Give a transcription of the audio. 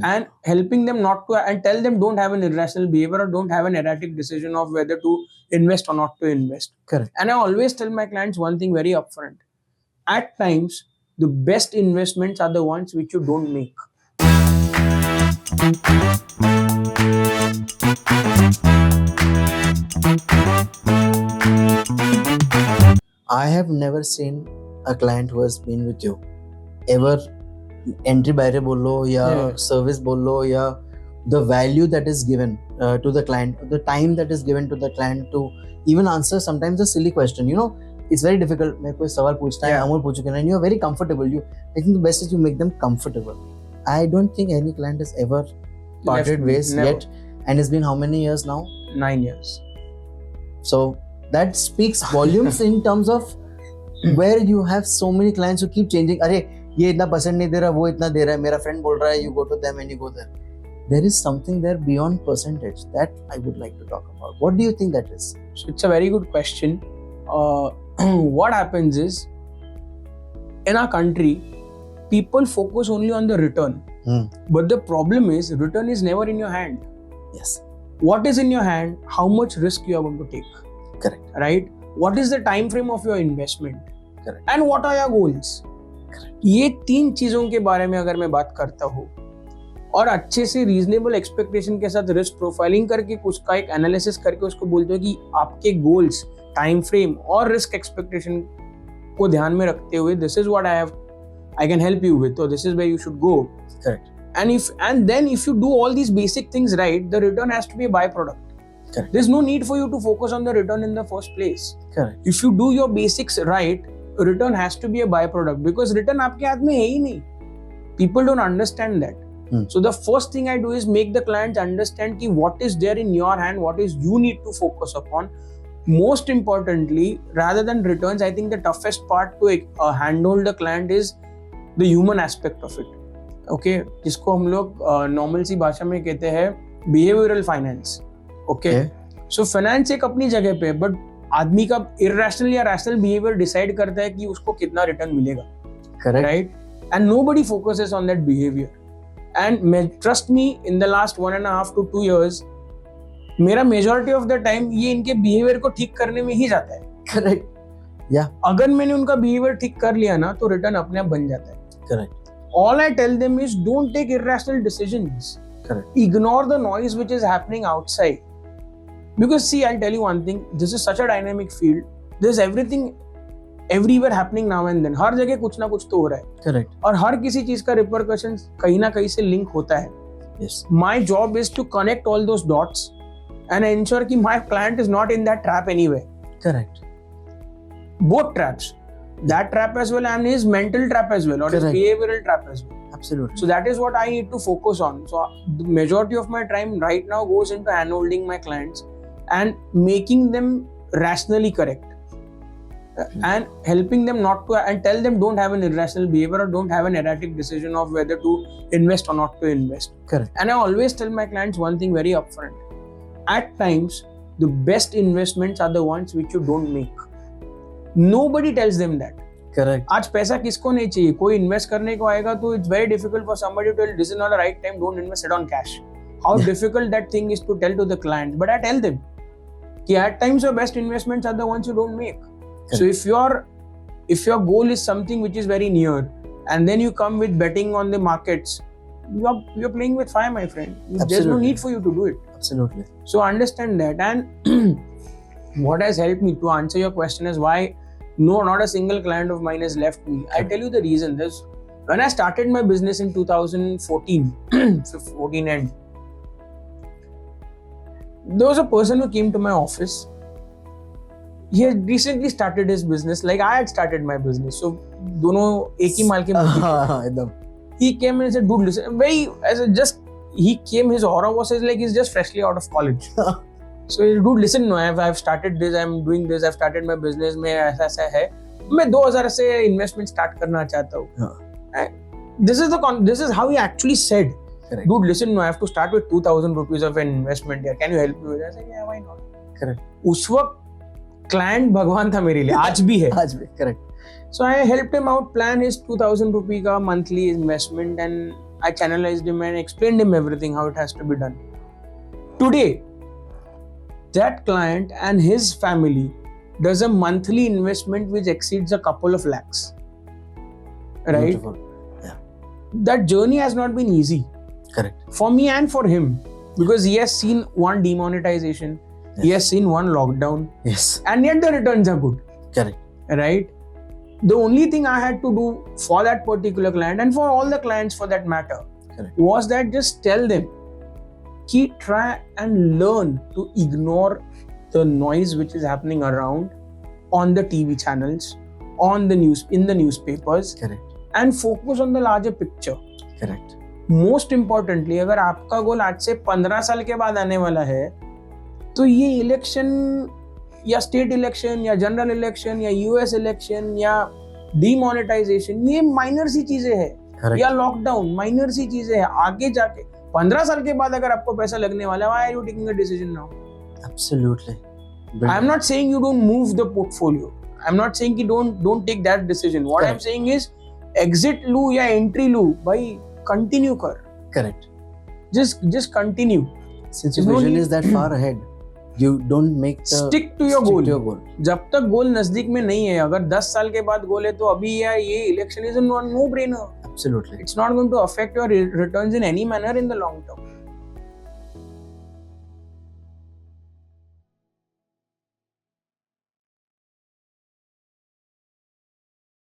and helping them not to, and tell them don't have an irrational behavior or don't have an erratic decision of whether to invest or not to invest. Correct. And I always tell my clients one thing very upfront. At times, the best investments are the ones which you don't make. I have never seen a client who has been with you ever entry barrier बोलो या Yeah. service बोलो या the value that is given to the client, the time that is given to the client to even answer sometimes a silly question. You know, it's very difficult. मैं कोई सवाल पूछता है, Yeah. Amol पूछो कि नहीं, you are very comfortable. I think the best is you make them comfortable. I don't think any client has ever parted Left me. ways Never. yet, and it's been how many years now? 9 years. So that speaks volumes in terms of where you have so many clients who keep changing. अरे ये इतना percent नहीं दे रहा, वो इतना दे रहा है, मेरा फ्रेंड बोल रहा है, you go to them and you go there. There is something there beyond percentage that I would like to talk about. What do you think that is? So it's a very good question. What happens is, in our country, people focus only on the return. But the problem is, return is never in your hand. Yes. What is in your hand? How much risk you are going to take? Correct. Right? What is the time frame of your investment? Correct. And what are your goals? Correct. ये 3 चीजों के बारे में अगर मैं बात करता हूँ और अच्छे से रीजनेबल एक्सपेक्टेशन के साथ रिस्क प्रोफाइलिंग करके उसका एक एनालिसिस करके उसको बोलते हो कि आपके गोल्स, टाइम फ्रेम और रिस्क एक्सपेक्टेशन को ध्यान में रखते हुए this is what I can help you with, so this is where you should go. Correct. And then if you do all these basic things right, the return has to be a byproduct. Correct. There's no need for you to focus on the return in the first place. Correct. If you do your basics right, return has to be a byproduct because return आपके हाथ में है ही नहीं. People don't understand that. So the first thing I do is make the clients understand कि what is there in your hand, what is you need to focus upon. Most importantly, rather than returns, I think the toughest part to handle the client is the human aspect of it. Okay, जिसको हम लोग normal सी भाषा में कहते हैं behavioural finance. Okay, so finance एक अपनी जगह पे, बट आदमी का इरैशनल या रैशनल बिहेवियर डिसाइड करता है कि उसको कितना रिटर्न मिलेगा. Correct. Right? And nobody focuses on that behavior. And trust me, in the last 1.5 to 2 years, मेरा मेजॉरिटी ऑफ द टाइम ये इनके बिहेवियर को ठीक करने में ही जाता है. Correct. Yeah. अगर मैंने उनका बिहेवियर ठीक कर लिया ना तो रिटर्न अपने आप बन जाता है. Correct. All I tell them is don't take irrational decisions. Correct. Ignore the noise which is happening outside. Because see, I'll tell you one thing, this is such a dynamic field. There's everything everywhere happening now and then. हर जगह कुछ ना कुछ तो हो रहा है. Correct. और हर किसी चीज का repercussions कहीं ना कहीं से लिंक होता है. Yes. My job is to connect all those dots and ensure कि my client is not in that trap anyway. Correct. Both traps. That trap as well and his mental trap as well or his Correct. behavioral trap as well. Absolutely. So that is what I need to focus on. So the majority of my time right now goes into handholding my clients and making them rationally correct and helping them not to, and tell them don't have an irrational behavior or don't have an erratic decision of whether to invest or not to invest. Correct. And I always tell my clients one thing very upfront. At times, the best investments are the ones which you don't make. Nobody tells them that. Correct. आज पैसा किसको नहीं चाहिए? कोई invest करने को आएगा तो it's very difficult for somebody to tell this is not the right time, don't invest it on cash. How difficult that thing is to tell to the client, but I tell them कि at times your best investments are the ones you don't make. So if your goal is something which is very near and then you come with betting on the markets, you're playing with fire, my friend. Absolutely. There's no need for you to do it. Absolutely. So understand that. And what has helped me to answer your question is why not a single client of mine has left me. I tell you the reason. When I started my business in 2014, 14 end, there was a person who came to my office. He had recently started his business like I had started my business. So दोनों एक ही माल के एकदम. He came and said, dude, listen, he came, his aura was like he's just freshly out of college. So dude, listen, no, I've started this, I'm doing this, I've started my business. मैं ऐसा है, मैं 2000 से investment start करना चाहता हूँ. This is how he actually said. Correct. Dude, listen, no, I have to start with 2,000 rupees of an investment here. Can you help me with that? I said, yeah, why not? Correct. उस वक्त client भगवान था मेरे लिए, आज भी है. Correct. So I helped him out plan his 2,000 rupee का monthly investment and I channelized him and explained him everything how it has to be done. Today, that client and his family does a monthly investment which exceeds a couple of lakhs. Right? Beautiful. That journey has not been easy. Correct. For me and for him, because he has seen one demonetization, he has seen one lockdown, Yes. and yet the returns are good. Correct. Right? The only thing I had to do for that particular client and for all the clients for that matter Correct. was that just tell them, try and learn to ignore the noise which is happening around on the TV channels, on the news, in the newspapers, Correct. and focus on the larger picture. Correct. Most importantly, अगर आपका गोल आज से 15 साल के बाद आने वाला है, तो ये इलेक्शन या स्टेट इलेक्शन या जनरल इलेक्शन या यूएस इलेक्शन या डीमोनेटाइजेशन, ये माइनर सी चीजें हैं, Correct. या लॉकडाउन माइनर सी चीजें हैं. आगे जाके 15 साल के बाद अगर आपको पैसा लगने वाला है, why are you taking a decision now? Absolutely. I am not saying you don't move the portfolio. I am not saying कि don't take that decision. What I am Correct. saying is exit लूँ या entry लूँ, भाई continue कर. Correct. Just continue. Since There's your no vision need- is that far ahead, you don't make the Stick to your stick goal. to your goal. जब तक गोल नजदीक में नहीं है, अगर 10 साल के बाद गोल है, तो अभी ये election is no brainer. Absolutely. It's not going to affect your returns in any manner in the long term.